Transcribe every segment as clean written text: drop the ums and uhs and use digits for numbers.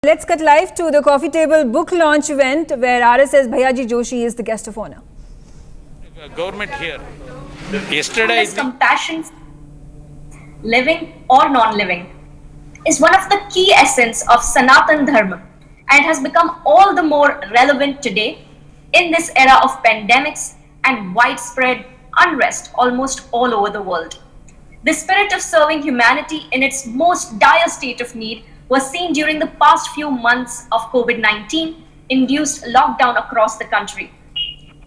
Let's cut live to the Coffee Table book launch event where RSS Bhayaji Joshi is the guest of honor. Government here. Yesterday, This compassion, living or non-living, is one of the key essence of Sanatan Dharma, and it has become all the more relevant today in this era of pandemics and widespread unrest almost all over the world. The spirit of serving humanity in its most dire state of need was seen during the past few months of COVID-19 induced lockdown across the country.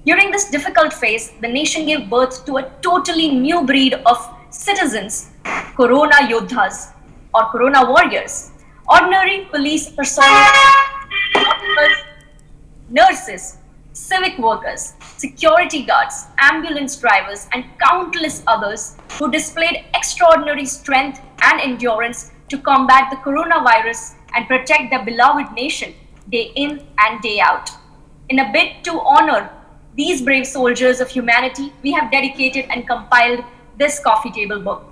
During this difficult phase, the nation gave birth to a totally new breed of citizens, Corona Yodhas or Corona Warriors, ordinary police personnel, doctors, nurses, civic workers, security guards, ambulance drivers, and countless others who displayed extraordinary strength and endurance to combat the coronavirus and protect their beloved nation day in and day out. In a bid to honor these brave soldiers of humanity, we have dedicated and compiled this coffee table book.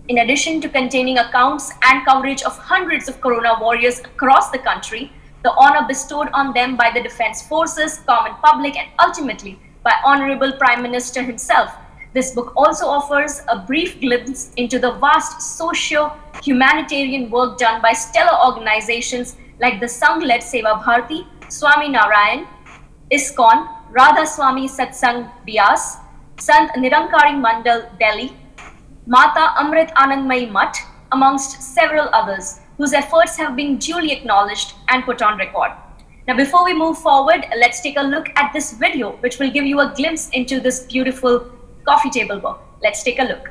In addition to containing accounts and coverage of hundreds of Corona warriors across the country, the honor bestowed on them by the Defense Forces, common public, and ultimately by Honorable Prime Minister himself, this book also offers a brief glimpse into the vast socio-humanitarian work done by stellar organizations like the Sangh-led Seva Bharati, Swami Narayan, ISKCON, Radha Swami Satsang Bias, Sant Nirankari Mandal Delhi, Mata Amrit Anandmayi Mutt, amongst several others, whose efforts have been duly acknowledged and put on record. Now, before we move forward, let's take a look at this video, which will give you a glimpse into this beautiful coffee table book. Let's take a look.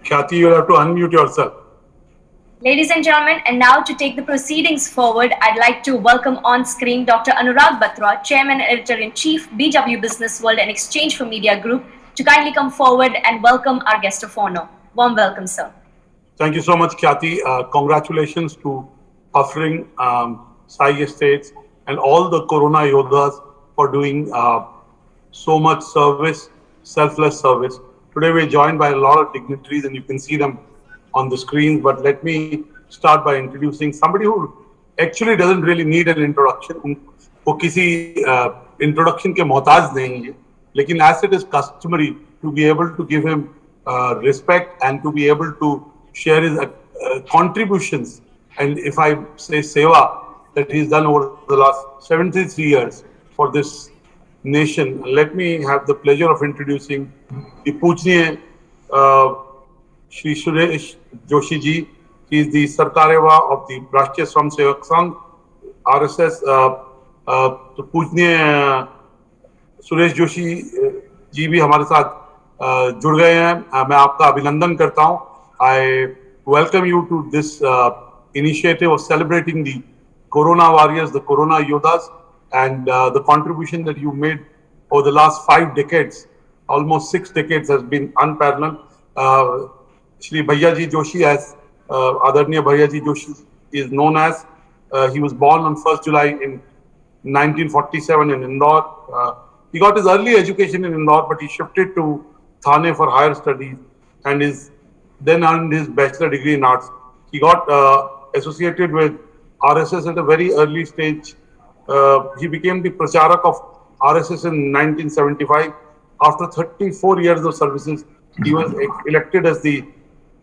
Khyati, you'll have to unmute yourself. Ladies and gentlemen, and now to take the proceedings forward, I'd like to welcome on screen Dr. Anurag Batra, Chairman and Editor-in-Chief, BW Business World and Exchange for Media Group, to kindly come forward and welcome our guest of honor. Warm welcome, sir. Thank you so much, Khyati. Congratulations to offering Sai Estates and all the Corona Yodhas for doing so much service, selfless service. Today we're joined by a lot of dignitaries and you can see them on the screen, but let me start by introducing somebody who actually doesn't really need an introduction. वो किसी introduction के मोहताज नहीं है, लेकिन as it is customary to be able to give him respect and to be able to share his contributions, and if I say seva that he's done over the last 73 years for this nation, let me have the pleasure of introducing the Pujniya Shri Suresh Joshi ji. He is the Sarkarewa of the Rashtriya Swayamsevak Sangh, RSS. तो पूजनीय सुरेश जोशी जी भी हमारे साथ जुड़ गए हैं. मैं आपका अभिनंदन करता हूं. I welcome you to this initiative of celebrating the Corona warriors, the Corona Yodhas, and the contribution that you made over the last 5 decades, almost 6 decades, has been unparalleled. Shri Bhaiyaji Joshi, as Adarniya Bhaiyaji Joshi is known as. He was born on 1st July in 1947 in Indore. He got his early education in Indore, but he shifted to Thane for higher studies and then earned his bachelor degree in arts. He got associated with RSS at a very early stage. He became the Pracharak of RSS in 1975. After 34 years of services, he was elected as the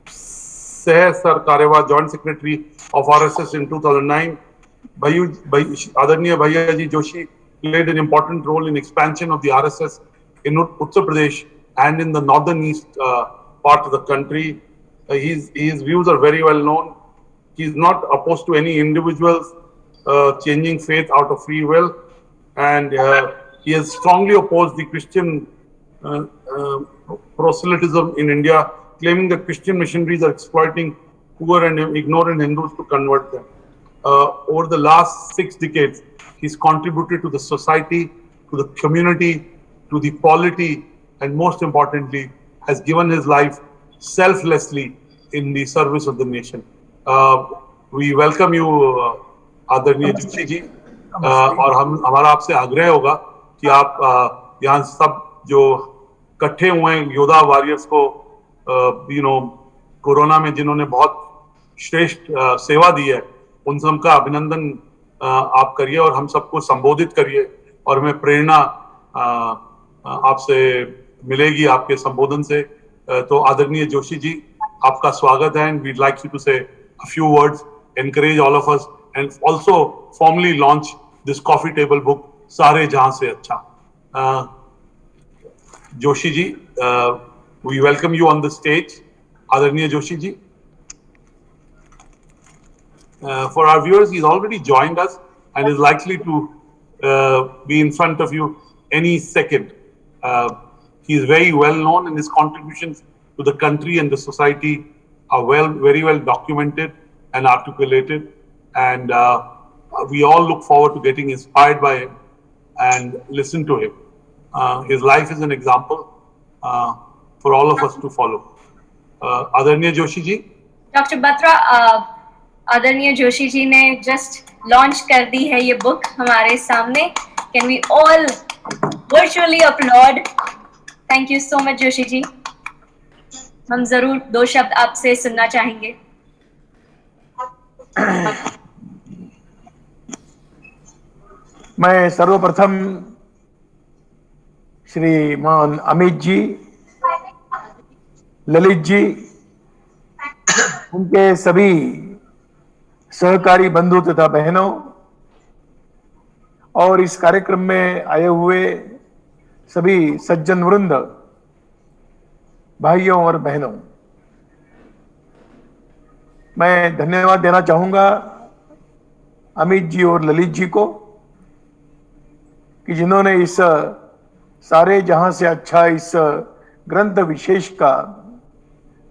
Sahasar Karyawa Joint Secretary of RSS in 2009. Adarniya Bhaiyaji Joshi played an important role in expansion of the RSS in Uttar Pradesh and in the northern east part of the country. His views are very well known. He is not opposed to any individuals changing faith out of free will, and he has strongly opposed the Christian proselytism in India, claiming that Christian missionaries are exploiting poor and ignorant Hindus to convert them. Over the last 6 decades, he's contributed to the society, to the community, to the polity, and most importantly, has given his life selflessly in the service of the nation. We welcome you, आदरणीय जोशी जी, और हमारा आपसे आग्रह होगा कि आप यहाँ सब जो इकट्ठे हुए हैं योद्धा वॉरियर्स को कोरोना में जिन्होंने बहुत श्रेष्ठ सेवा दी है, उन सबका अभिनंदन आप करिए और हम सबको संबोधित करिए, और हमें प्रेरणा आपसे मिलेगी आपके संबोधन से. तो आदरणीय जोशी जी, आपका स्वागत है, and we'd like you to say a few words, encourage all of us, and also formally launch this coffee table book, सारे जहां से अच्छा. Joshi ji, we welcome you on the stage. Adarniya Joshi ji. For our viewers, he's already joined us and is likely to be in front of you any second. He is very well known, and his contributions to the country and the society are very well documented and articulated. And we all look forward to getting inspired by him and listen to him. His life is an example for all of us to follow. Adarniya Joshi ji. Dr. Batra, Adarniya Joshi ji ने just launch कर दी है ये book हमारे सामने. Can we all virtually applaud? Thank you so much, Joshi ji. हम जरूर 2 शब्द आपसे सुनना चाहेंगे. मैं सर्वप्रथम श्रीमान अमित जी, ललित जी, उनके सभी सहकारी बंधु तथा बहनों और इस कार्यक्रम में आए हुए सभी सज्जन वृंद, भाइयों और बहनों, मैं धन्यवाद देना चाहूंगा अमित जी और ललित जी को कि जिन्होंने इस सारे जहां से अच्छा इस ग्रंथ विशेष का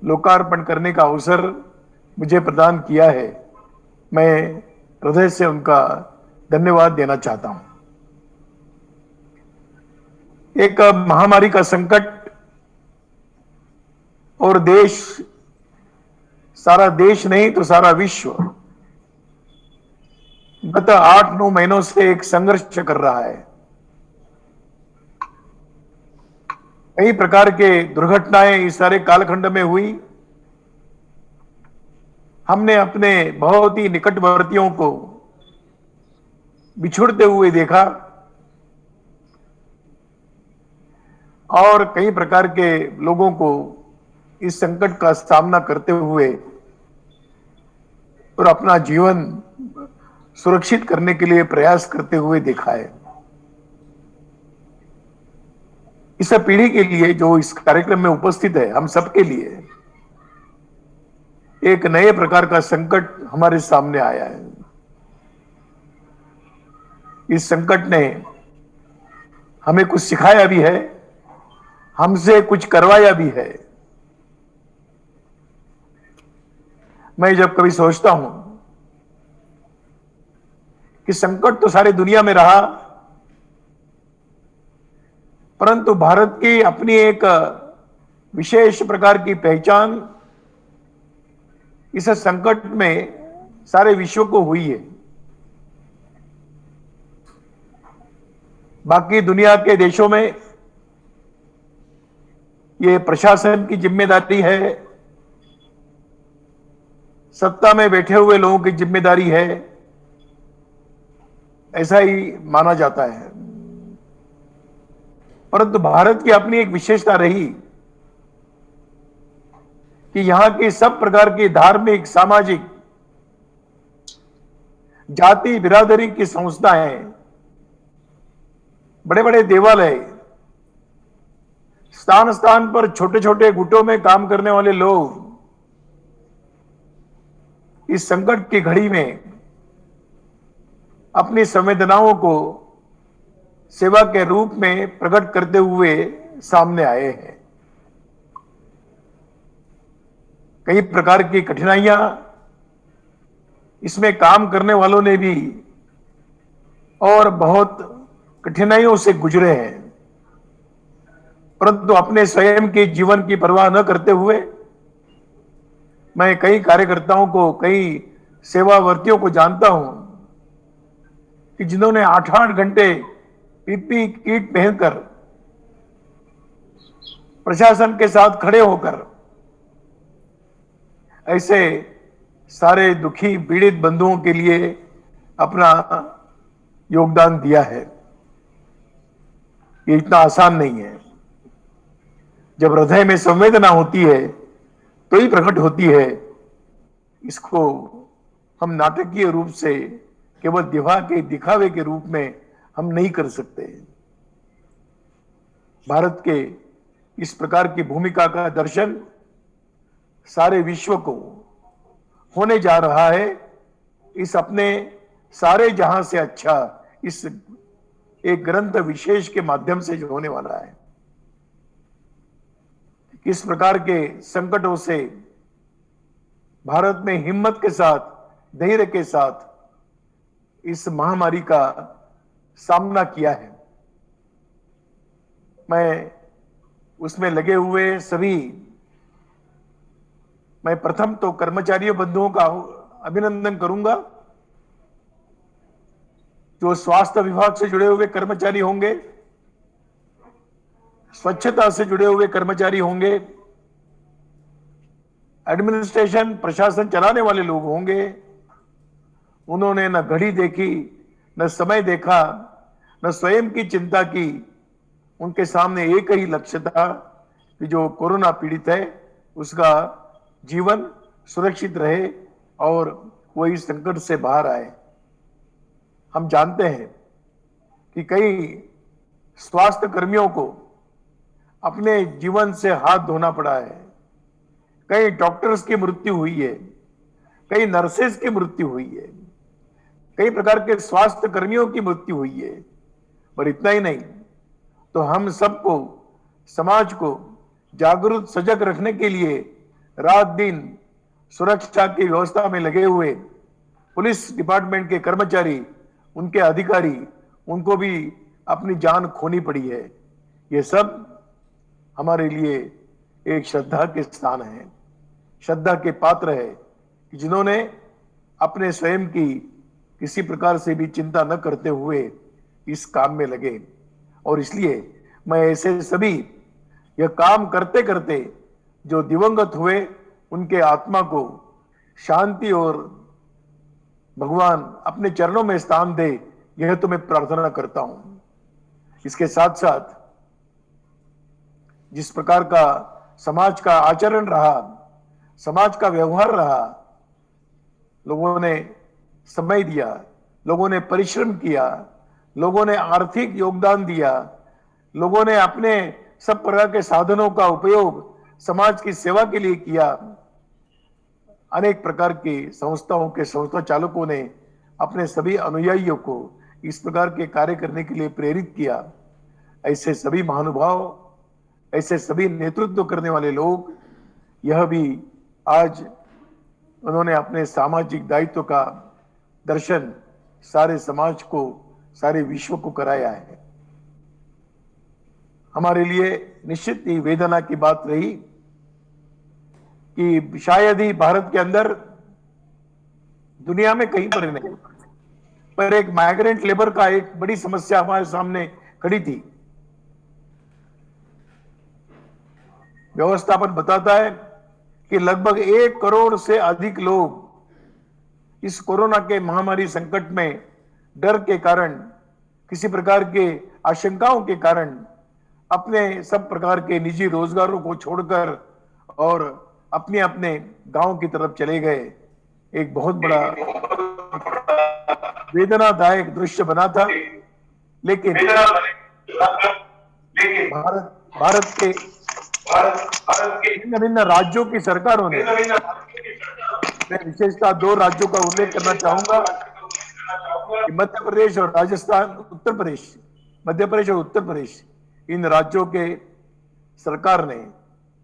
लोकार्पण करने का अवसर मुझे प्रदान किया है. मैं हृदय से उनका धन्यवाद देना चाहता हूं. एक महामारी का संकट और देश, सारा देश नहीं तो सारा विश्व गत 8-9 महीनों से एक संघर्ष कर रहा है. कई प्रकार के दुर्घटनाएं इस सारे कालखंड में हुई. हमने अपने बहुत ही निकटवर्तियों को बिछुड़ते हुए देखा और कई प्रकार के लोगों को इस संकट का सामना करते हुए और अपना जीवन सुरक्षित करने के लिए प्रयास करते हुए देखा है. इस पीढ़ी के लिए जो इस कार्यक्रम में उपस्थित है, हम सबके लिए एक नए प्रकार का संकट हमारे सामने आया है. इस संकट ने हमें कुछ सिखाया भी है, हमसे कुछ करवाया भी है. मैं जब कभी सोचता हूं कि संकट तो सारी दुनिया में रहा, परंतु भारत की अपनी एक विशेष प्रकार की पहचान इस संकट में सारे विश्व को हुई है। बाकी दुनिया के देशों में ये प्रशासन की जिम्मेदारी है, सत्ता में बैठे हुए लोगों की जिम्मेदारी है, ऐसा ही माना जाता है। परंतु भारत की अपनी एक विशेषता रही कि यहां की सब प्रकार की धार्मिक, सामाजिक, जाति बिरादरी की संस्थाएं, बड़े बड़े देवालय, स्थान स्थान पर छोटे छोटे गुटों में काम करने वाले लोग इस संकट की घड़ी में अपनी संवेदनाओं को सेवा के रूप में प्रकट करते हुए सामने आए हैं। कई प्रकार की कठिनाइयां इसमें काम करने वालों ने भी और बहुत कठिनाइयों से गुजरे हैं, परंतु अपने स्वयं के जीवन की परवाह न करते हुए मैं कई कार्यकर्ताओं को, कई सेवावर्तियों को जानता हूं कि जिन्होंने 8-8 घंटे पीपी किट पहनकर प्रशासन के साथ खड़े होकर ऐसे सारे दुखी पीड़ित बंधुओं के लिए अपना योगदान दिया है। ये इतना आसान नहीं है। जब हृदय में संवेदना होती है तो ही प्रकट होती है। इसको हम नाटकीय रूप से केवल दिखावे के रूप में हम नहीं कर सकते। भारत के इस प्रकार की भूमिका का दर्शन सारे विश्व को होने जा रहा है। इस अपने सारे जहां से अच्छा इस एक ग्रंथ विशेष के माध्यम से जो होने वाला है, किस प्रकार के संकटों से भारत में हिम्मत के साथ, धैर्य के साथ इस महामारी का सामना किया है। मैं उसमें लगे हुए सभी, मैं प्रथम तो कर्मचारियों बंधुओं का अभिनंदन करूंगा, जो स्वास्थ्य विभाग से जुड़े हुए कर्मचारी होंगे, स्वच्छता से जुड़े हुए कर्मचारी होंगे, एडमिनिस्ट्रेशन प्रशासन चलाने वाले लोग होंगे। उन्होंने न घड़ी देखी, न समय देखा, न स्वयं की चिंता की। उनके सामने एक ही लक्ष्य था कि जो कोरोना पीड़ित है उसका जीवन सुरक्षित रहे और वो इस संकट से बाहर आए। हम जानते हैं कि कई स्वास्थ्य कर्मियों को अपने जीवन से हाथ धोना पड़ा है, कई डॉक्टर्स की मृत्यु हुई है, कई नर्सेस की मृत्यु हुई है, कई प्रकार के स्वास्थ्य कर्मियों की मृत्यु हुई है। पर इतना ही नहीं, तो हम सबको, समाज को जागरूक, सजग रखने के लिए रात दिन सुरक्षा की व्यवस्था में लगे हुए पुलिस डिपार्टमेंट के कर्मचारी, उनके अधिकारी, उनको भी अपनी जान खोनी पड़ी है। ये सब हमारे लिए एक श्रद्धा के स्थान है, श्रद्धा के पात्र है कि जिन्होंने अपने स्वयं की किसी प्रकार से भी चिंता न करते हुए इस काम में लगे। और इसलिए मैं ऐसे सभी यह काम करते करते जो दिवंगत हुए उनके आत्मा को शांति और भगवान अपने चरणों में स्थान दे, यह तो मैं प्रार्थना करता हूं। इसके साथ साथ जिस प्रकार का समाज का आचरण रहा, समाज का व्यवहार रहा, लोगों ने समय दिया, लोगों ने परिश्रम किया, लोगों ने आर्थिक योगदान दिया, लोगों ने अपने सब प्रकार के साधनों का उपयोग समाज की सेवा के लिए किया। अनेक प्रकार की संस्थाओं के संस्था चालकों ने अपने सभी अनुयायियों को इस प्रकार के कार्य करने के लिए प्रेरित किया। ऐसे सभी महानुभाव, ऐसे सभी नेतृत्व करने वाले लोग, यह भी आज उन्होंने अपने सामाजिक दायित्व का दर्शन सारे समाज को, सारे विश्व को कराया है। हमारे लिए निश्चित ही वेदना की बात रही कि शायद ही भारत के अंदर, दुनिया में कहीं पर नहीं, पर एक माइग्रेंट लेबर का एक बड़ी समस्या हमारे सामने खड़ी थी। व्यवस्थापन बताता है कि लगभग 1 करोड़ से अधिक लोग इस कोरोना के महामारी संकट में डर के कारण, किसी प्रकार के आशंकाओं के कारण अपने सब प्रकार के निजी रोजगारों को छोड़कर और अपने अपने गांव की तरफ चले गए। एक बहुत बड़ा वेदनादायक दृश्य बना था। लेकिन भारत के भिन्न भिन्न राज्यों की सरकारों ने, मैं विशेषतः 2 राज्यों का उल्लेख करना चाहूंगा कि मध्य प्रदेश और राजस्थान, उत्तर प्रदेश, मध्य प्रदेश और उत्तर प्रदेश, इन राज्यों के सरकार ने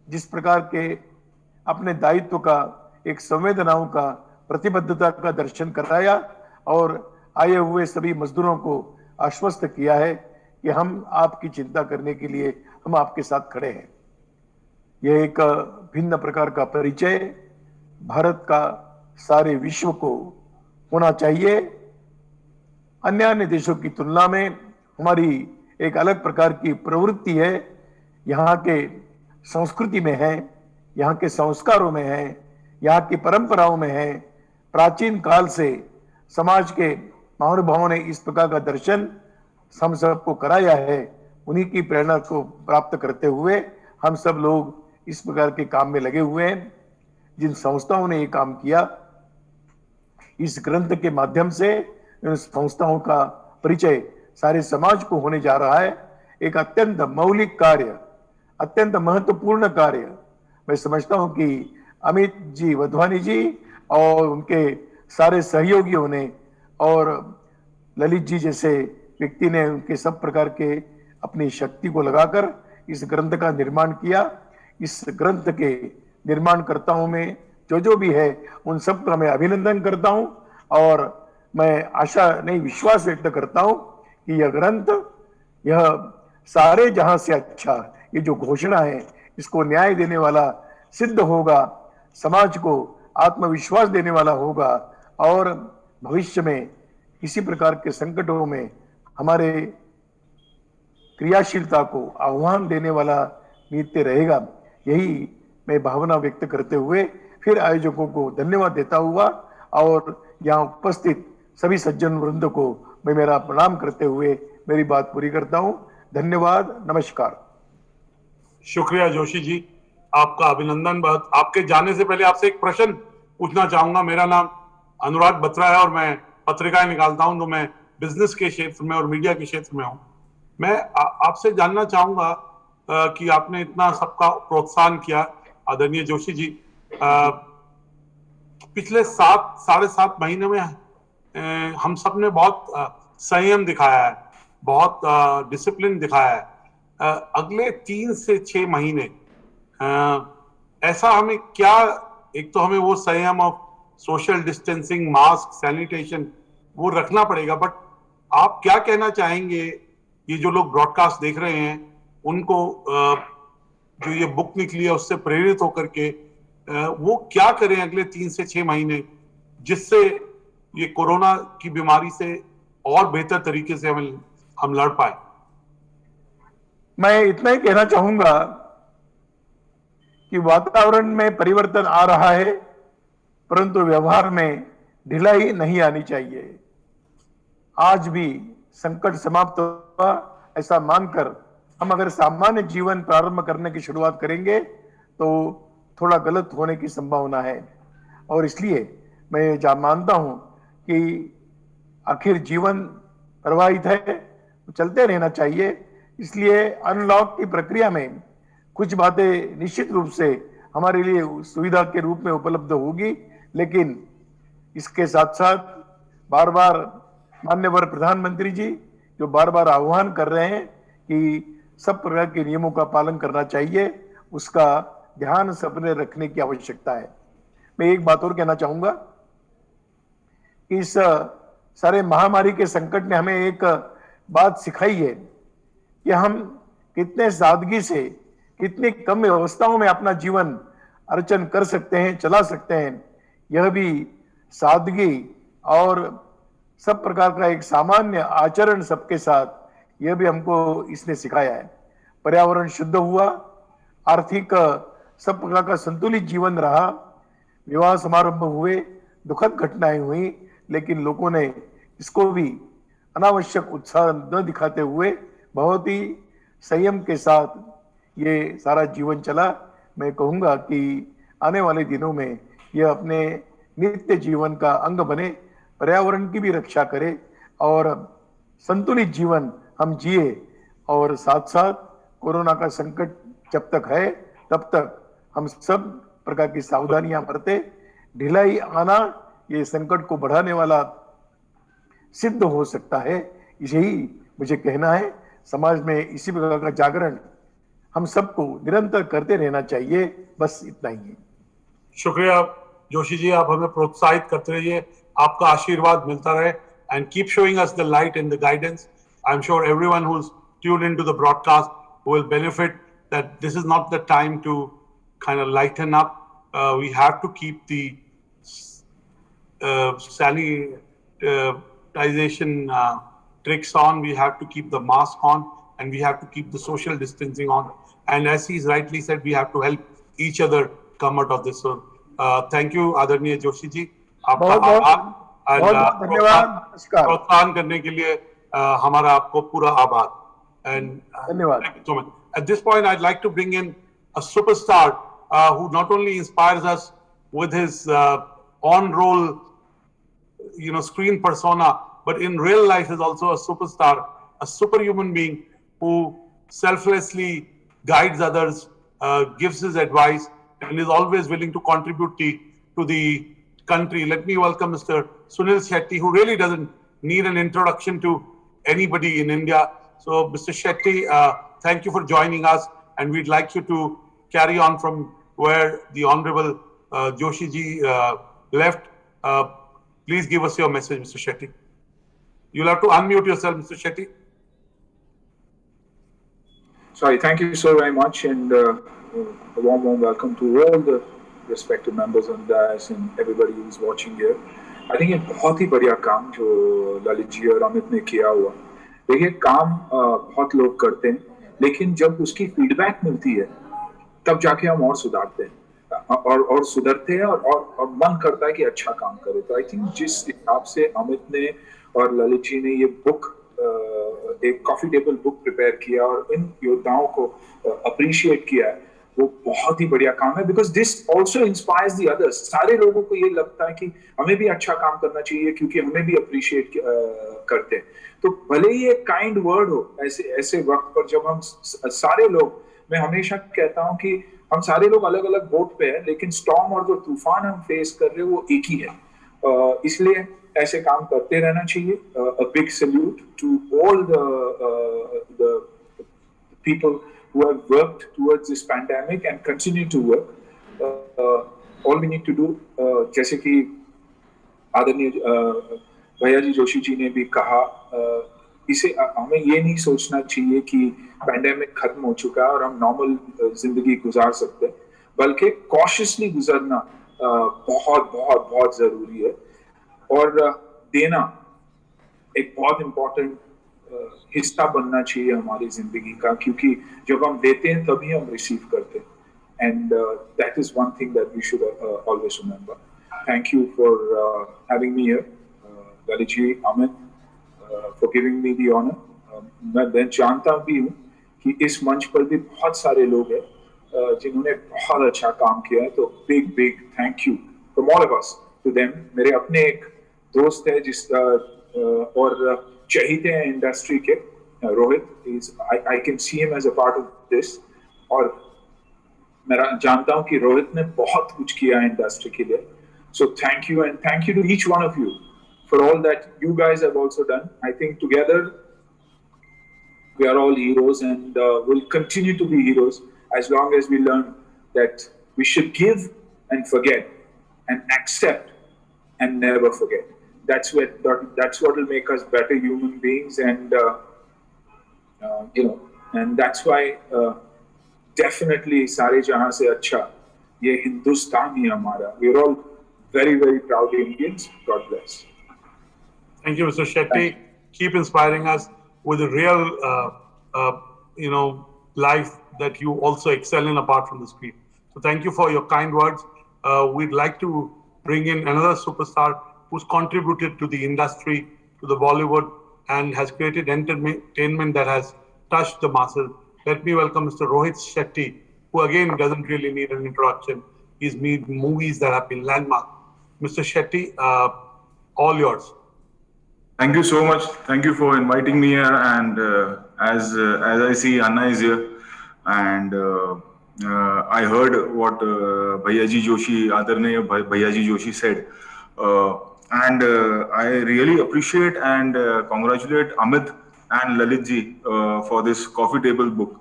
जिस प्रकार के अपने दायित्व का, एक संवेदनाओं का, प्रतिबद्धता का दर्शन कराया और आए हुए सभी मजदूरों को आश्वस्त किया है कि हम आपकी चिंता करने के लिए हम आपके साथ खड़े हैं। यह एक भिन्न प्रकार का परिचय भारत का सारे विश्व को होना चाहिए। अन्य देशों की तुलना में हमारी एक अलग प्रकार की प्रवृत्ति है, यहाँ के संस्कृति में है, यहाँ के संस्कारों में है, यहाँ की परंपराओं में है। प्राचीन काल से समाज के महानुभावों ने इस प्रकार का दर्शन हम सबको कराया है। उन्हीं की प्रेरणा को प्राप्त करते हुए हम सब लोग इस प्रकार के काम में लगे हुए हैं। जिन संस्थाओं ने ये काम किया, इस ग्रंथ के माध्यम से इन संस्थाओं का परिचय सारे समाज को होने जा रहा है। एक अत्यंत मौलिक कार्य, अत्यंत महत्वपूर्ण कार्य। मैं समझता हूं कि अमित जी वधवानी जी और उनके सारे सहयोगियों ने और ललित जी जैसे व्यक्ति ने उनके सब प्रकार के अपनी शक्ति को लगाकर इस ग्रंथ का निर्माण किया। इस ग्रंथ के निर्माणकर्ताओं में जो भी है, उन सब का मैं अभिनंदन करता हूं और मैं आशा नहीं, विश्वास व्यक्त करता हूं कि यह ग्रंथ, यह सारे जहां से अच्छा, ये जो घोषणा है, इसको न्याय देने वाला सिद्ध होगा, समाज को आत्मविश्वास देने वाला होगा और भविष्य में किसी प्रकार के संकटों में हमारे क्रियाशीलता को आह्वान देने वाला नित्य रहेगा। यही मैं भावना व्यक्त करते हुए फिर आयोजकों को धन्यवाद देता हुआ और यहाँ उपस्थित सभी सज्जन वृंद को मैं मेरा प्रणाम करते हुए मेरी बात पूरी करता हूँ। धन्यवाद, नमस्कार। शुक्रिया जोशी जी, आपका अभिनंदन। आपके जाने से पहले आपसे एक प्रश्न पूछना चाहूंगा। मेरा नाम अनुराग बत्रा है और मैं पत्रिकाएं निकालता हूं, तो मैं बिजनेस के क्षेत्र में और मीडिया के क्षेत्र में हूं। मैं आपसे जानना चाहूंगा कि आपने इतना सबका प्रोत्साहन किया, आदरणीय जोशी जी। पिछले 7-7.5 महीने में हम सब ने बहुत संयम दिखाया है, बहुत डिसिप्लिन दिखाया है। अगले 3 से 6 महीने ऐसा हमें क्या, एक तो हमें वो संयम of social distancing, mask, sanitation वो रखना पड़ेगा, बट आप क्या कहना चाहेंगे ये जो लोग ब्रॉडकास्ट देख रहे हैं उनको, जो ये बुक निकली है उससे प्रेरित होकर के वो क्या करें अगले 3 से 6 महीने, जिससे ये कोरोना की बीमारी से और बेहतर तरीके से हम लड़ पाए? मैं इतना ही कहना चाहूंगा कि वातावरण में परिवर्तन आ रहा है, परंतु व्यवहार में ढिलाई नहीं आनी चाहिए। आज भी संकट समाप्त हुआ ऐसा मानकर हम अगर सामान्य जीवन प्रारंभ करने की शुरुआत करेंगे तो थोड़ा गलत होने की संभावना है। और इसलिए मैं मानता हूं कि आखिर जीवन प्रवाहित है, तो चलते रहना चाहिए। इसलिए अनलॉक की प्रक्रिया में कुछ बातें निश्चित रूप से हमारे लिए सुविधा के रूप में उपलब्ध होगी, लेकिन इसके साथ साथ बार बार माननीय प्रधानमंत्री जी जो बार बार आह्वान कर रहे हैं कि सब प्रकार के नियमों का पालन करना चाहिए, उसका ध्यान सबने रखने की आवश्यकता है। मैं एक बात और कहना चाहूंगा कि इस सारे महामारी के संकट ने हमें एक बात सिखाई है कि हम कितने सादगी से, कितनी कम व्यवस्थाओं में अपना जीवन अर्चन कर सकते हैं, चला सकते हैं, यह भी सादगी और सब प्रकार का एक सामान्य आचरण सबके साथ, यह भी हमको इसने सिखाया है। पर्यावरण शुद्ध हुआ, आर्थिक सब प्रकार का संतुलित जीवन रहा, विवाह समारंभ हुए, दुखद घटनाएं हुई, लेकिन लोगों ने इसको भी अनावश्यक उत्साह न दिखाते हुए बहुत ही संयम के साथ ये सारा जीवन चला। मैं कहूंगा कि आने वाले दिनों में यह अपने नित्य जीवन का अंग बने, पर्यावरण की भी रक्षा करे और संतुलित जीवन हम जिए, और साथ साथ कोरोना का संकट जब तक है तब तक हम सब प्रकार की सावधानियां बरते। ढिलाई आना ये संकट को बढ़ाने वाला सिद्ध हो सकता है, यही मुझे कहना है। समाज में इसी प्रकार का जागरण हम सबको निरंतर करते रहना चाहिए, बस इतना ही है। शुक्रिया जोशी जी, आप हमें प्रोत्साहित करते रहिए, आपका आशीर्वाद मिलता रहे, and keep showing us the light and the guidance. I am sure everyone who is tuned into the broadcast will benefit that this is not the time to kind of lighten up. We have to keep the sanitization tricks on, we have to keep the mask on, and we have to keep the social distancing on, and as he's rightly said, we have to help each other come out of this. So thank you आदरणीय जोशी जी, आपका बहुत धन्यवाद, नमस्कार। प्रोत्साहन करने के लिए हमारा आपको पूरा आभार, and धन्यवाद। Thank you so much. At this point I'd like to bring in a superstar who not only inspires us with his on-roll screen persona, but in real life is also a superstar, a superhuman being who selflessly guides others, gives his advice, and is always willing to contribute to the country. Let me welcome Mr. Sunil Shetty, who really doesn't need an introduction to anybody in India. So Mr. Shetty, thank you for joining us, and we'd like you to carry on from where the Honorable Joshi ji left. Please give us your message, Mr. Shetty. You'll have to unmute yourself, Mr. Shetty. Sorry, thank you so very much, and a warm welcome to all the respective members on dais and everybody who's watching here. I think ये बहुत ही बढ़िया काम जो ललित जी और अमित ने किया हुआ। देखिए, काम बहुत लोग करते हैं, लेकिन जब उसकी फीडबैक मिलती है तब जाके हम और सुधारते हैं और सुधरते हैं और मन करता है कि अच्छा काम करे। तो आई थिंक जिस हिसाब से अमित ने और ललित जी ने ये बुक, एक कॉफी टेबल बुक प्रिपेयर किया और इन योद्धाओं को अप्रिशिएट किया है, वो बहुत ही बढ़िया काम है। Because this also inspires the others. सारे लोगों को ये लगता है कि हमें भी अच्छा काम करना चाहिए क्योंकि हमें भी अप्रिशिएट करते हैं। तो भले ही एक काइंड वर्ड हो ऐसे वक्त पर, जब हम सारे लोग, मैं हमेशा कहता हूं कि हम सारे लोग अलग अलग बोट पे हैं, लेकिन स्टॉर्म और जो तूफान हम फेस कर रहे हैं वो एक ही है। इसलिए ऐसे काम करते रहना चाहिए। A big salute to all the people who have worked towards this pandemic and continue to work. All we need to do, जैसे कि आदरणीय भैया जी जोशी जी ने भी कहा, इसे हमें ये नहीं सोचना चाहिए कि पैंडेमिक खत्म हो चुका है और हम नॉर्मल जिंदगी गुजार सकते हैं, बल्कि कॉशियसली गुजरना बहुत बहुत बहुत जरूरी है। और देना एक बहुत इम्पोर्टेंट हिस्सा बनना चाहिए हमारी जिंदगी का, क्योंकि जब हम देते हैं तभी हम रिसीव करते हैं। And that is one thing that we should always remember. Thank you for having me here, Lalit ji, Amit, for giving me the honour. मैं जानता भी हूँ कि इस मंच पर भी बहुत सारे लोग हैं जिन्होंने बहुत अच्छा काम किया है, तो big thank you from all of us to them. मेरे अपने एक दोस्त है और चहीते हैं इंडस्ट्री के, Rohit, I can see him as a part of this, और मैं जानता हूं कि रोहित ने बहुत कुछ किया है इंडस्ट्री के लिए। So thank you, and thank you to each one of you for all that you guys have also done. I think together we are all heroes, and will continue to be heroes as long as we learn that we should give and forget and accept and never forget. That's what will make us better human beings, and and that's why definitely सारे जहां से अच्छा ये हिंदुस्तान ही हमारा. We're all very, very proud Indians. God bless. Thank you, Mr. Shetty. Keep inspiring us with a real, life that you also excel in apart from the screen. So thank you for your kind words. We'd like to bring in another superstar who's contributed to the industry, to the Bollywood, and has created entertainment that has touched the masses. Let me welcome Mr. Rohit Shetty, who again doesn't really need an introduction. He's made movies that have been landmark. Mr. Shetty, all yours. Thank you so much. Thank you for inviting me here. And as I see, Anna is here, and I heard what Bhaiyaji Joshi, Adarneya Bhaiyaji Joshi said, and I really appreciate and congratulate Amit and Lalit ji for this coffee table book,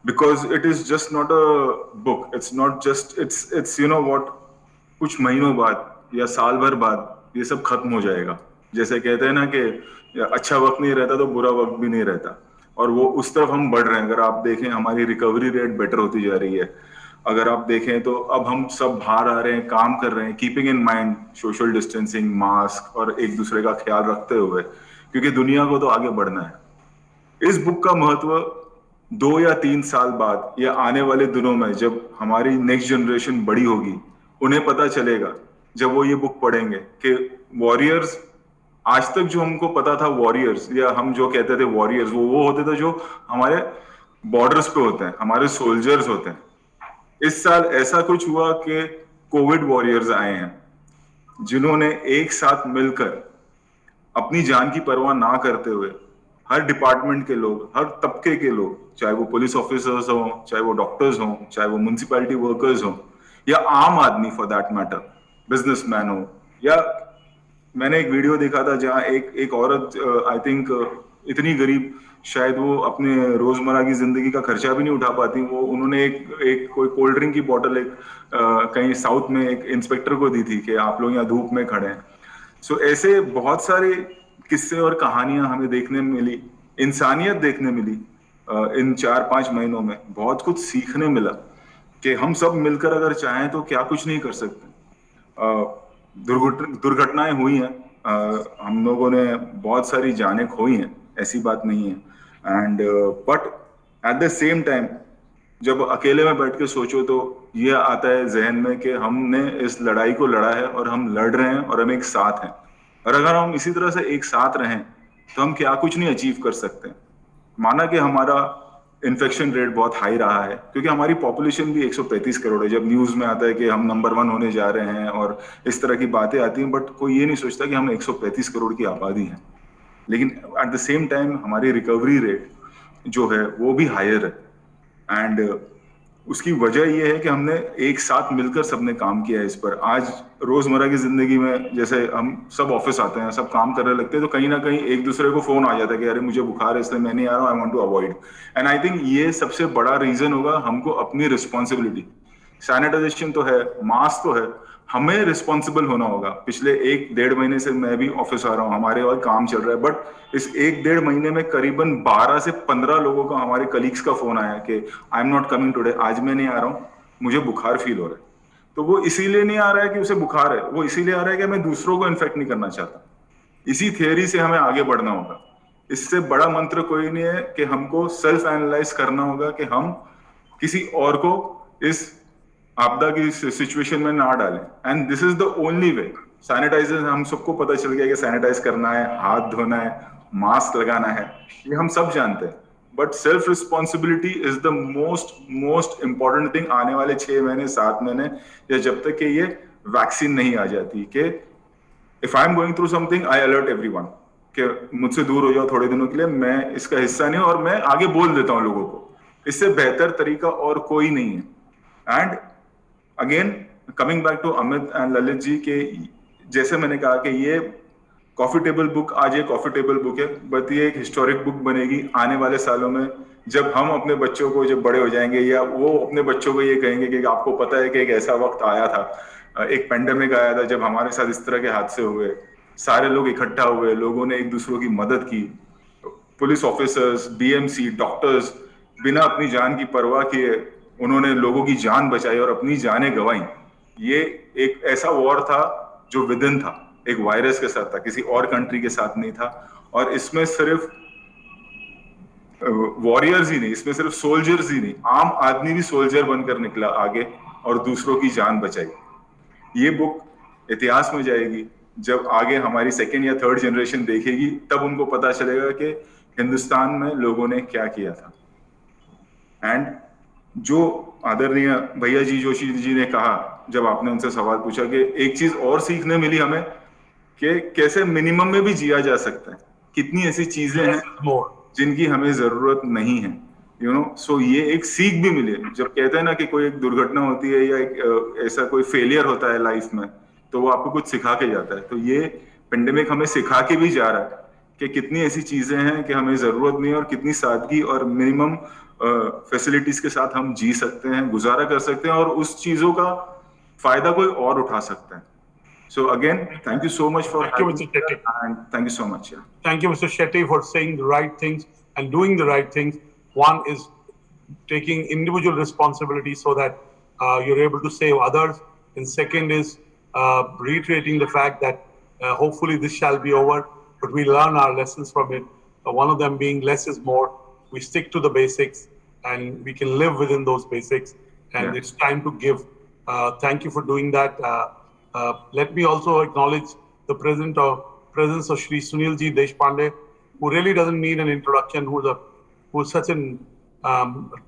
because it is just not a book. It's not just it's you know what, कुछ महीनों बाद या साल भर बाद ये सब खत्म हो जाएगा. जैसे कहते हैं ना कि अच्छा वक्त नहीं रहता तो बुरा वक्त भी नहीं रहता, और वो उस तरफ हम बढ़ रहे हैं. अगर आप देखें हमारी रिकवरी रेट बेटर होती जा रही है. अगर आप देखें तो अब हम सब बाहर आ रहे हैं, काम कर रहे हैं, keeping in mind social distancing, mask और एक दूसरे का ख्याल रखते हुए, क्योंकि दुनिया को तो आगे बढ़ना है. इस बुक का महत्व 2 या 3 साल बाद या आने वाले दिनों में जब हमारी नेक्स्ट जनरेशन बड़ी होगी, उन्हें पता चलेगा जब वो ये बुक पढ़ेंगे कि वॉरियर्स, आज तक जो हमको पता था वॉरियर्स, या हम जो कहते थे वॉरियर्स, वो होते थे जो हमारे बॉर्डर्स पे होते हैं, हमारे सोल्जर्स होते हैं. इस साल ऐसा कुछ हुआ कि कोविड वॉरियर्स आए हैं, जिन्होंने एक साथ मिलकर अपनी जान की परवाह ना करते हुए, हर डिपार्टमेंट के लोग, हर तबके के लोग, चाहे वो पुलिस ऑफिसर्स हों, चाहे वो डॉक्टर्स हों, चाहे वो म्युनिसिपैलिटी वर्कर्स हों, या आम आदमी फॉर दैट मैटर, बिजनेसमैन हो, या मैंने एक वीडियो देखा था जहां एक औरत, आई थिंक इतनी गरीब, शायद वो अपने रोजमर्रा की जिंदगी का खर्चा भी नहीं उठा पाती, वो उन्होंने एक कोई कोल्ड ड्रिंक की बोतल कहीं साउथ में एक इंस्पेक्टर को दी थी कि आप लोग यहाँ धूप में खड़े हैं. सो ऐसे बहुत सारे किस्से और कहानियां हमें देखने में मिली, इंसानियत देखने मिली. इन 4-5 महीनों में बहुत कुछ सीखने मिला कि हम सब मिलकर अगर चाहें तो क्या कुछ नहीं कर सकते. दुर्घटनाएं हुई हैं, हम लोगों ने बहुत सारी जानें खोई हैं, ऐसी बात नहीं है. And but at the same time जब अकेले में बैठ के सोचो तो ये आता है जहन में कि हमने इस लड़ाई को लड़ा है और हम लड़ रहे हैं और हम एक साथ हैं, और अगर हम इसी तरह से एक साथ रहें तो हम क्या कुछ नहीं अचीव कर सकते. माना कि हमारा इन्फेक्शन रेट बहुत हाई रहा है, क्योंकि हमारी पॉपुलेशन भी 135 करोड़ है. जब न्यूज में आता है कि हम नंबर 1 होने जा रहे हैं और इस तरह की बातें आती हैं, बट कोई ये नहीं सोचता कि हम 135 करोड़ की आबादी हैं. लेकिन एट द सेम टाइम हमारी रिकवरी रेट जो है वो भी हायर है, एंड उसकी वजह ये है कि हमने एक साथ मिलकर सबने काम किया है इस पर. आज रोजमर्रा की जिंदगी में जैसे हम सब ऑफिस आते हैं, सब काम करने लगते हैं, तो कहीं ना कहीं एक दूसरे को फोन आ जाता है कि अरे मुझे बुखार है इसलिए मैं नहीं आ रहा हूँ, I want to avoid. And I think ये सबसे बड़ा रीजन होगा हमको अपनी रिस्पॉन्सिबिलिटी. सैनिटाइजेशन तो है, मास्क तो है, हमें रिस्पॉन्सिबल होना होगा. पिछले 1-1.5 महीने से मैं भी ऑफिस आ रहा हूँ, हमारे और काम चल रहा है, बट इस 1-1.5 महीने में करीबन 12 से 15 लोगों का, हमारे कलीग्स का फोन आया कि I am not coming today, आज मैं नहीं आ रहा हूँ, मुझे बुखार फील हो रहा है. तो वो इसीलिए नहीं आ रहा है कि उसे बुखार है, वो इसीलिए आ रहा है कि मैं दूसरों को इन्फेक्ट नहीं करना चाहता. इसी थियरी से हमें आगे बढ़ना होगा. इससे बड़ा मंत्र कोई नहीं है कि हमको सेल्फ एनालाइज करना होगा कि हम किसी और को इस आपदा की सिचुएशन में ना डालें. And this is the only way. Sanitizer, हम सबको पता चल गया कि सैनिटाइज करना है, हाथ धोना है, मास्क लगाना है, ये हम सब जानते हैं, but self responsibility is the most important thing. आने वाले 6 महीने 7 महीने या जब तक कि ये वैक्सीन नहीं आ जाती, कि if I am going through something I alert everyone कि मुझसे दूर हो जाओ थोड़े दिनों के लिए, मैं इसका हिस्सा नहीं हूं, और मैं आगे बोल देता हूं लोगों को. इससे बेहतर तरीका और कोई नहीं है. And again coming back to Amit and Lalit ji के, जैसे मैंने कहा कि ये कॉफी टेबल बुक आज ये कॉफी टेबल बुक है, बट ये एक हिस्टोरिक बुक बनेगी आने वाले सालों में, जब हम अपने बच्चों को, जब बड़े हो जाएंगे, या वो अपने बच्चों को ये कहेंगे कि आपको पता है कि एक ऐसा वक्त आया था, एक पेंडेमिक आया था, जब हमारे साथ इस तरह के हादसे हुए, सारे लोग इकट्ठा हुए, लोगों ने एक दूसरों की मदद की, पुलिस ऑफिसर्स, बीएमसी, डॉक्टर्स, बिना अपनी जान की परवाह किए उन्होंने लोगों की जान बचाई और अपनी जानें गंवाई। ये एक ऐसा वॉर था जो विदिन था, एक वायरस के साथ था, किसी और कंट्री के साथ नहीं था। और इसमें सिर्फ वॉरियर्स ही नहीं, इसमें सिर्फ सोल्जर्स ही नहीं, आम आदमी भी सोल्जर बनकर निकला आगे और दूसरों की जान बचाई। ये बुक इतिहास में जाएगी। जब आगे हमारी सेकेंड या थर्ड जनरेशन देखेगी तब उनको पता चलेगा कि हिंदुस्तान में लोगों ने क्या किया था। एंड जो आदरणीय भैया जी जोशी जी ने कहा, जब आपने उनसे सवाल पूछा कि एक चीज और सीखने मिली हमें कि कैसे मिनिमम में भी जिया जा सकता है, कितनी ऐसी चीजें हैं जिनकी हमें जरूरत नहीं है, यू नो। सो ये एक सीख भी मिली। जब कहते हैं ना कि कोई एक दुर्घटना होती है या एक ऐसा कोई फेलियर होता है लाइफ में, तो वो आपको कुछ सिखा के जाता है। तो ये पेंडेमिक हमें सिखा के भी जा रहा है कि कितनी ऐसी चीजें हैं कि हमें जरूरत नहीं है और कितनी सादगी और मिनिमम फैसिलिटीज के साथ हम जी सकते हैं, गुजारा कर सकते हैं और उस चीजों का फायदा कोई और उठा सकता है। So again, thank you so much for Thank you, Mr. Shetty. And thank you so much. Yeah. Thank you, Mr. Shetty, for saying the right things and doing the right things. One is taking individual responsibility so that you're able to save others. And second is reiterating the fact that hopefully this shall be over, but we learn our lessons from it. One of them being less is more. We stick to the basics and we can live within those basics. And it's time to give. Thank you for doing that. Let me also acknowledge the presence of Shri Sunil Ji Deshpande, who really doesn't need an introduction, who's such a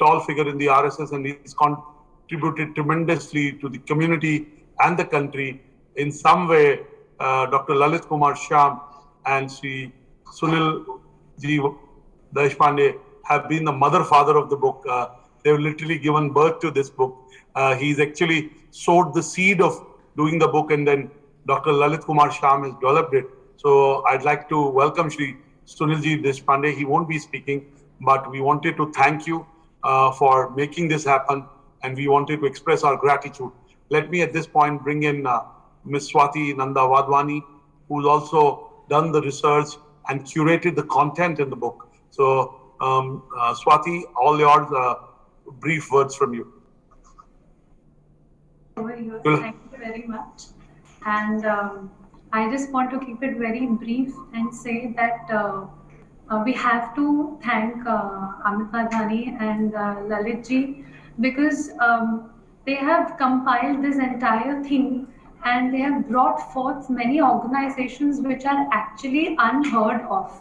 tall figure in the RSS, and he's contributed tremendously to the community and the country. In some way, Dr. Lalit Kumar Shyam and Shri Sunil Ji Deshpande have been the father of the book. They've literally given birth to this book. He's actually sowed the seed of doing the book, and then Dr. Lalit Kumar Shyam has developed it. So I'd like to welcome Shri Sunilji Deshpande. He won't be speaking, but we wanted to thank you for making this happen, and we wanted to express our gratitude. Let me at this point bring in Ms. Swati Nanda Wadhwani, who's also done the research and curated the content in the book. So Swati, all yours, brief words from you. Over here. Thank you very much. And I just want to keep it very brief and say that we have to thank Amit Wadhwani and Lalit ji, because they have compiled this entire thing and they have brought forth many organizations which are actually unheard of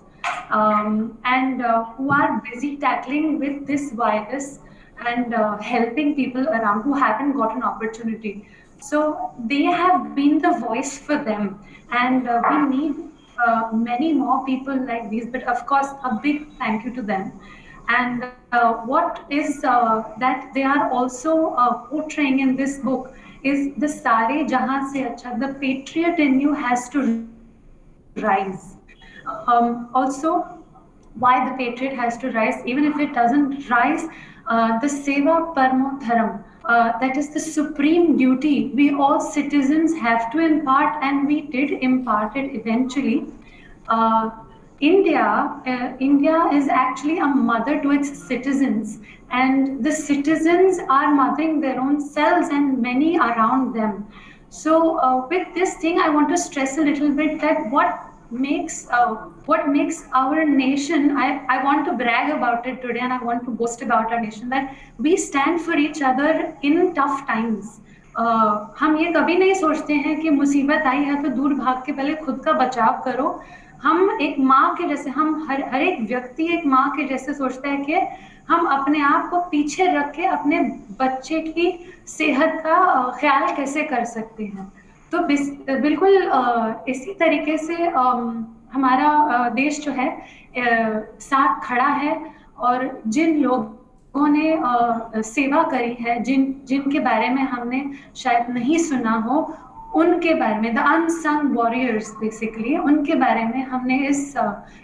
and who are busy tackling with this virus and helping people around who haven't got an opportunity. So they have been the voice for them, and we need many more people like these. But of course, a big thank you to them. And what is that they are also portraying in this book is the Sare Jahan Se Acha, the patriot in you has to rise. Also, why the patriot has to rise, even if it doesn't rise, the Seva Parmo Dharam, that is the supreme duty we all citizens have to impart, and we did impart it eventually. India is actually a mother to its citizens, and the citizens are mothering their own selves and many around them. So with this thing, I want to stress a little bit that what makes our nation, I want to brag about it today, and I want to boast about our nation, that we stand for each other in tough times. हम ये कभी नहीं सोचते हैं कि मुसीबत आई है तो दूर भाग के पहले खुद का बचाव करो. हम एक माँ के जैसे, हम हर एक व्यक्ति एक माँ के जैसे सोचता है कि हम अपने आप को पीछे रख के अपने बच्चे की सेहत का ख्याल कैसे कर सकते हैं. तो बिल्कुल इसी तरीके से हमारा देश जो है साथ खड़ा है, और जिन लोगों ने सेवा करी है, जिनके बारे में हमने शायद नहीं सुना हो, उनके बारे में, द अनसंग वॉरियर्स बेसिकली, उनके बारे में हमने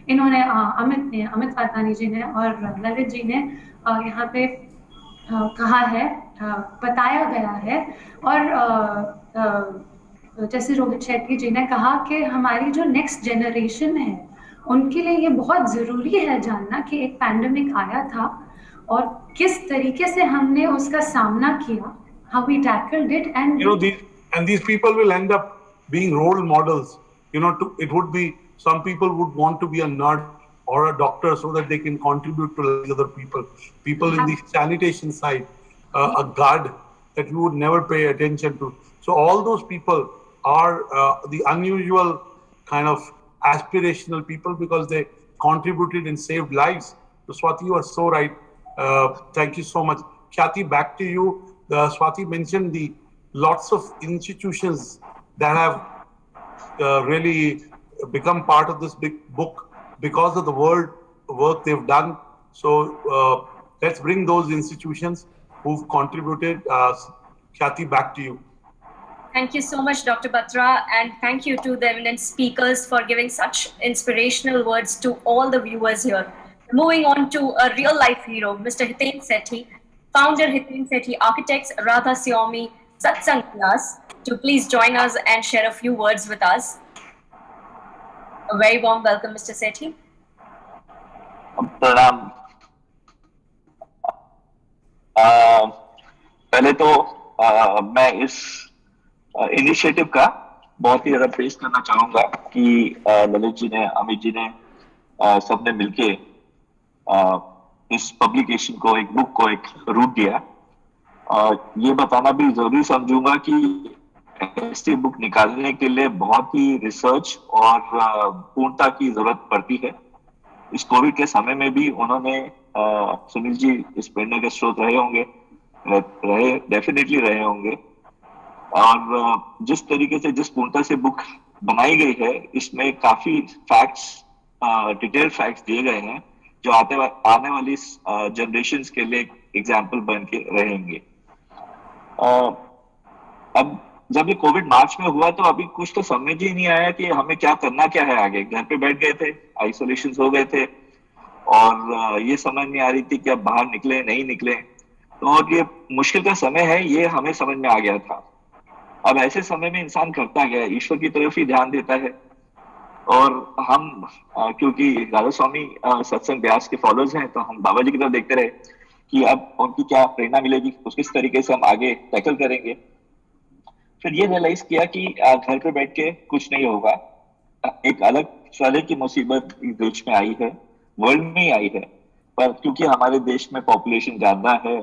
इन्होंने अमित वाधवानी जी ने और ललित जी ने यहाँ पे कहा है, बताया गया है. और जैसे रोहित शेट्टी जी ने कहा कि हमारी जो नेक्स्ट जनरेशन है उनके लिए ये बहुत ज़रूरी है जानना कि एक पैंडेमिक आया था और किस तरीके से हमने उसका सामना किया, how we tackled it, and these people will end up being role models. It would be, some people would want to be a nurse or a doctor so that they can contribute to other people. People in the sanitation side, a guard that you would never pay attention to. So all those people are the unusual kind of aspirational people because they contributed and saved lives. So Swati, you are so right. Thank you so much. Khyati, back to you. Swati mentioned the lots of institutions that have really become part of this big book because of the work they've done. So let's bring those institutions who've contributed. Khyati, back to you. Thank you so much, Dr. Batra, and thank you to the eminent speakers for giving such inspirational words to all the viewers here. Moving on to a real-life hero, Mr. Hiten Sethi, founder Hiten Sethi Architects, Radha Swami Satsang Vyas, to please join us and share a few words with us. A very warm welcome, Mr. Sethi. प्रणाम। पहले तो मैं इस initiative का बहुत ही ज्यादा praise करना चाहूंगा कि ललित जी ने, अमित जी ने सबने मिलके इस पब्लिकेशन को, एक बुक को एक रूप दिया। ये बताना भी जरूरी समझूंगा कि ऐसी बुक निकालने के लिए बहुत ही रिसर्च और पूर्णता की जरूरत पड़ती है। इस कोविड के समय में भी उन्होंने, सुनील जी इस प्रेरणा के स्रोत रहे डेफिनेटली रहे होंगे। और जिस तरीके से, जिस पूर्णता से बुक बनाई गई है, इसमें काफी फैक्ट्स, डिटेल फैक्ट्स दिए गए हैं जो आने वाली जनरेशंस के लिए एग्जाम्पल बन के रहेंगे। अब जब ये कोविड मार्च में हुआ तो अभी कुछ तो समझ ही नहीं आया कि हमें क्या करना क्या है आगे। घर पे बैठ गए थे, आइसोलेशन हो गए थे और ये समझ नहीं आ रही थी कि अब बाहर निकले नहीं निकले। तो ये मुश्किल का समय है, ये हमें समझ में आ गया था। अब ऐसे समय में इंसान करता क्या है, ईश्वर की तरफ ही ध्यान देता है। और हम क्योंकि राधा स्वामी सत्संग व्यास के फॉलोअर्स हैं, तो हम बाबा जी की तरफ देखते रहे कि अब उनकी क्या प्रेरणा मिलेगी, उस किस तरीके से हम आगे टैकल करेंगे। फिर ये रियलाइज किया कि घर पे बैठ के कुछ नहीं होगा। एक अलग तरह की मुसीबत देश में आई है, वर्ल्ड में ही आई है, पर क्योंकि हमारे देश में पॉपुलेशन ज्यादा है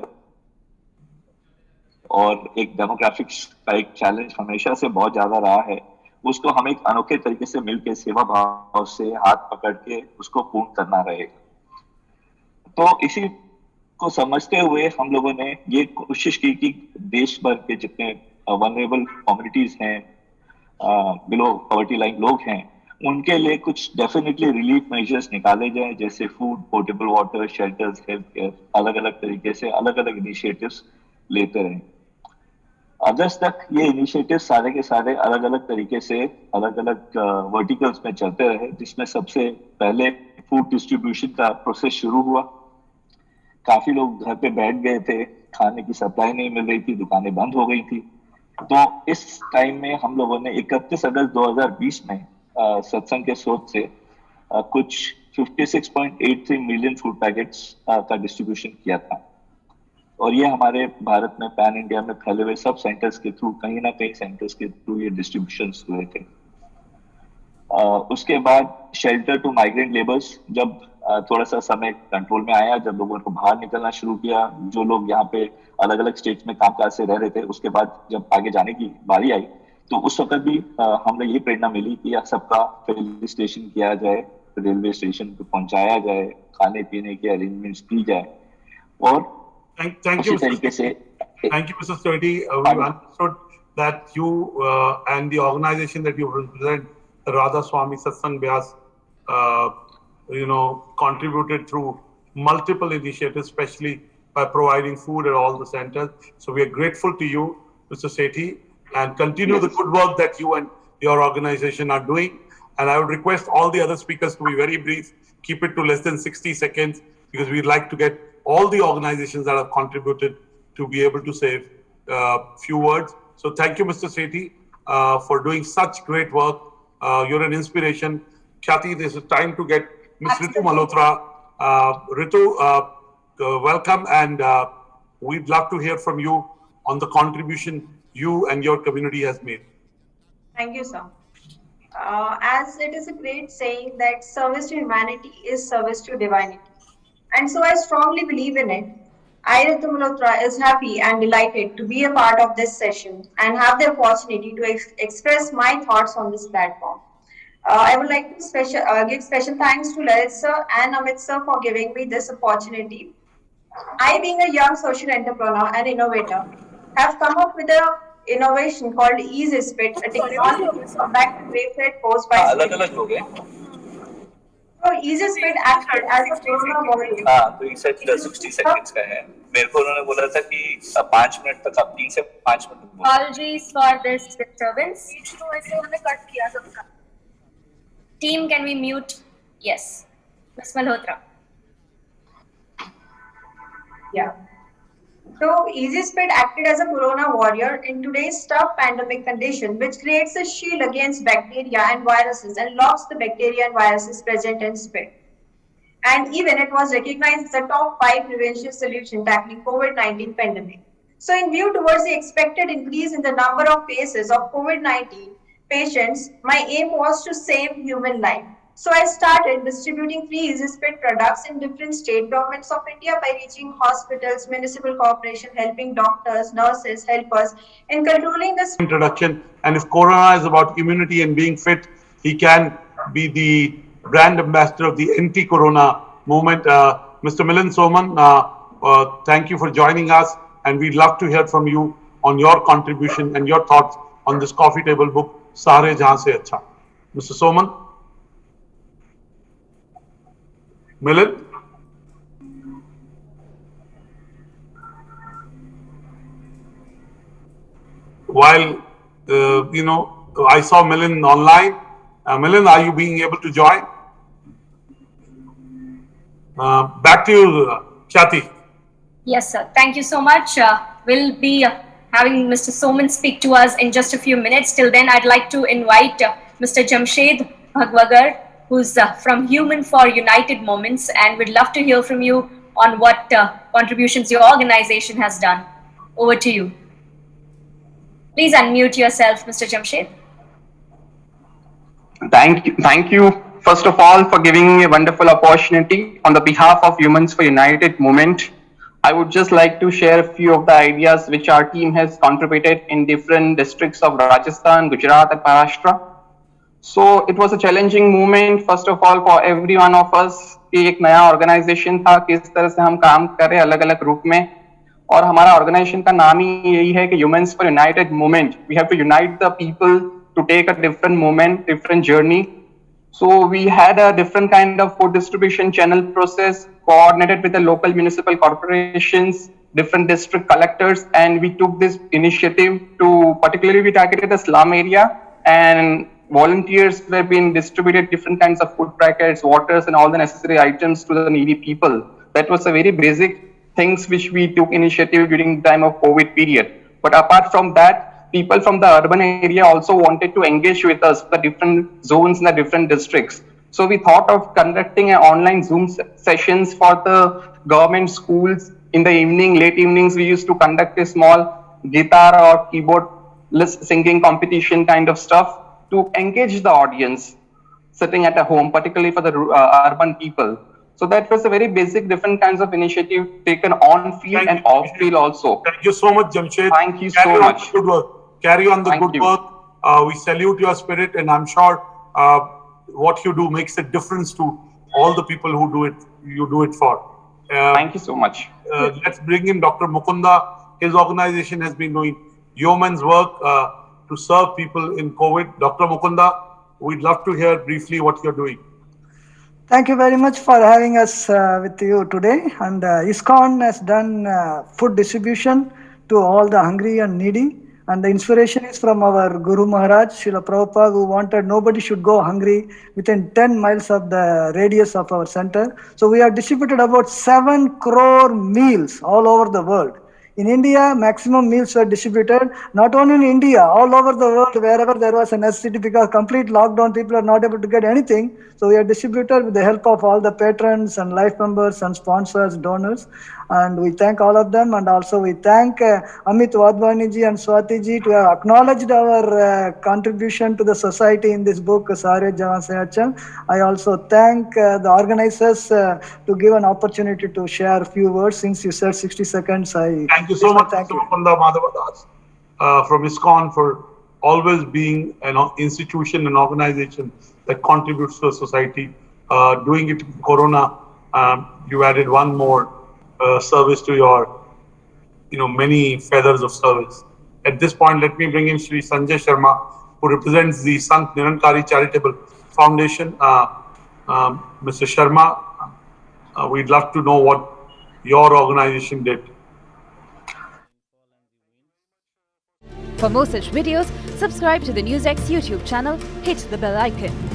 और एक डेमोग्राफिक्स का एक चैलेंज हमेशा से बहुत ज्यादा रहा है, उसको हम एक अनोखे तरीके से मिलकर सेवा भाव से हाथ पकड़ के उसको पूर्ण करना रहेगा। तो इसी को समझते हुए हम लोगों ने ये कोशिश की कि देश भर के जितने वनरेबल कम्युनिटीज हैं, बिलो पॉवर्टी लाइन लोग हैं, उनके लिए कुछ डेफिनेटली रिलीफ मेजर्स निकाले जाएं, जैसे food, portable water, shelters, health care, अलग अलग तरीके से अलग अलग इनिशिएटिव्स लेते रहें। अगस्त तक ये इनिशिएटिव सारे के सारे अलग अलग तरीके से अलग अलग वर्टिकल्स में चलते रहे, जिसमें सबसे पहले फूड डिस्ट्रीब्यूशन का प्रोसेस शुरू हुआ। काफी लोग घर पे बैठ गए थे, खाने की सप्लाई नहीं मिल रही थी, दुकानें बंद हो गई थी। तो इस टाइम में हम लोगों ने 31 अगस्त 2020 में सत्संग के स्रोत से कुछ 56.83 मिलियन फूड पैकेट्स का डिस्ट्रीब्यूशन किया था। और ये हमारे भारत में पैन इंडिया में फैले हुए सब सेंटर्स के थ्रू, कहीं ना कहीं सेंटर्स के थ्रू ये डिस्ट्रीब्यूशन हुए थे। उसके बाद शेल्टर टू माइग्रेंट लेबर्स, जब थोड़ा सा समय कंट्रोल में आया, जब लोगों को बाहर निकलना शुरू किया, जो लोग यहाँ पे अलग अलग स्टेट्स में कामकाज से रह रहे थे, उसके बाद जब आगे जाने की बारी आई तो उस वक्त भी हमें ये प्रेरणा मिली कि सबका फेसिलिटेशन किया जाए, रेलवे स्टेशन पे पहुंचाया जाए, खाने पीने के अरेंजमेंट्स की जाए। और Thank you, Mr. Sethi. We understood that you and the organization that you represent, Radha Swami Satsang Vyas, contributed through multiple initiatives, especially by providing food at all the centers. So we are grateful to you, Mr. Sethi, and continue the good work that you and your organization are doing. And I would request all the other speakers to be very brief, keep it to less than 60 seconds, because we'd like to get all the organizations that have contributed to be able to say a few words. So thank you, Mr. Sethi, for doing such great work. You're an inspiration. Khyati, this is time to get Ms. Ritu Malhotra. Ritu, welcome, and we'd love to hear from you on the contribution you and your community has made. Thank you, sir. As it is a great saying that service to humanity is service to divinity. And so I strongly believe in it. I, Ritu Malhotra, is happy and delighted to be a part of this session and have the opportunity to express my thoughts on this platform. I would like to give special thanks to Lalit sir and Amit sir for giving me this opportunity. I, being a young social entrepreneur and innovator, have come up with an innovation called EasySpit, a technology to combat the grey threat posed by So EasySpit acted as a corona warrior. हाँ, तो इसे 60 seconds का है. मेरे को उन्होंने बोला था कि 5 मिनट तक आप 3 से 5 minute. Apologies for this disturbance. Team, can we mute? Yes. Ms. Malhotra. Yeah. So EasySpit acted as a corona warrior in today's tough pandemic condition, which creates a shield against bacteria and viruses and locks the bacteria and viruses present in spit. And even it was recognized as a top 5 prevention solution tackling COVID-19 pandemic. So in view towards the expected increase in the number of cases of COVID-19 patients, my aim was to save human life. So I started distributing free EasySpit products in different state governments of India by reaching hospitals, municipal corporation, helping doctors, nurses, helpers in controlling this Introduction, and if Corona is about immunity and being fit, he can be the brand ambassador of the anti-Corona movement. Mr. Milind Soman, thank you for joining us, and we'd love to hear from you on your contribution and your thoughts on this coffee table book, Sare Jahan Se Acha. Mr. Soman? Milind? While, I saw Milind online. Milind, are you being able to join? Back to you, Khyati. Yes, sir. Thank you so much. We'll be having Mr. Soman speak to us in just a few minutes. Till then, I'd like to invite Mr. Jamshed Bhagwagar, who's from Human for United Moments, and we'd love to hear from you on what contributions your organization has done. Over to you. Please unmute yourself, Mr. Jamshed. Thank you, first of all, for giving me a wonderful opportunity. On the behalf of Humans for United Movement, I would just like to share a few of the ideas which our team has contributed in different districts of Rajasthan, Gujarat and Maharashtra. So it was a challenging moment, first of all, for every one of us कि एक नया organisation था, किस तरह से हम काम करें अलग अलग रूप में. और हमारा ऑर्गेनाइजेशन का नाम ही यही है कि Humans for United Movement. We have to unite the people to take a different moment, different journey. So we had a different kind of food distribution channel process coordinated with the local municipal corporations, different district collectors, and we took this initiative to particularly we targeted the slum area, and volunteers were being distributed different kinds of food packets, waters, and all the necessary items to the needy people. That was a very basic things which we took initiative during the time of COVID period. But apart from that, people from the urban area also wanted to engage with us, the different zones in the different districts. So we thought of conducting an online Zoom sessions for the government schools. In the evening, late evenings, we used to conduct a small guitar or keyboard singing competition kind of stuff to engage the audience sitting at a home, particularly for the urban people. So that was a very basic different kinds of initiative taken on field and off field also. Thank you so much, Jamshed. Thank you so much. Good work. Carry on the good work. We salute your spirit, and I'm sure what you do makes a difference to all the people who do it. You do it for. Thank you so much. Let's bring in Dr. Mukunda. His organization has been doing yeoman's work to serve people in COVID. Dr. Mukunda, we'd love to hear briefly what you're doing. Thank you very much for having us with you today. And ISKCON has done food distribution to all the hungry and needy. And the inspiration is from our Guru Maharaj, Srila Prabhupada, who wanted nobody should go hungry within 10 miles of the radius of our center. So we have distributed about 7 crore meals all over the world. In India, maximum meals were distributed, not only in India, all over the world, wherever there was a necessity, because complete lockdown, people are not able to get anything. So we are distributed with the help of all the patrons and life members and sponsors, donors. And we thank all of them. And also we thank Amit Wadhwani ji and Swati ji to have acknowledged our contribution to the society in this book, Sare Jahan Se Acha. I also thank the organizers to give an opportunity to share a few words. Since you said 60 seconds, Thank you so much, Mr. Mukunda Madhavadas, from ISKCON for always being an institution and organization that contributes to the society. Doing it in Corona, you added one more service to your, many feathers of service. At this point, let me bring in Shri Sanjay Sharma, who represents the Sant Nirankari Charitable Foundation. Mr. Sharma, we'd love to know what your organization did. For more such videos, subscribe to the NewsX YouTube channel, hit the bell icon.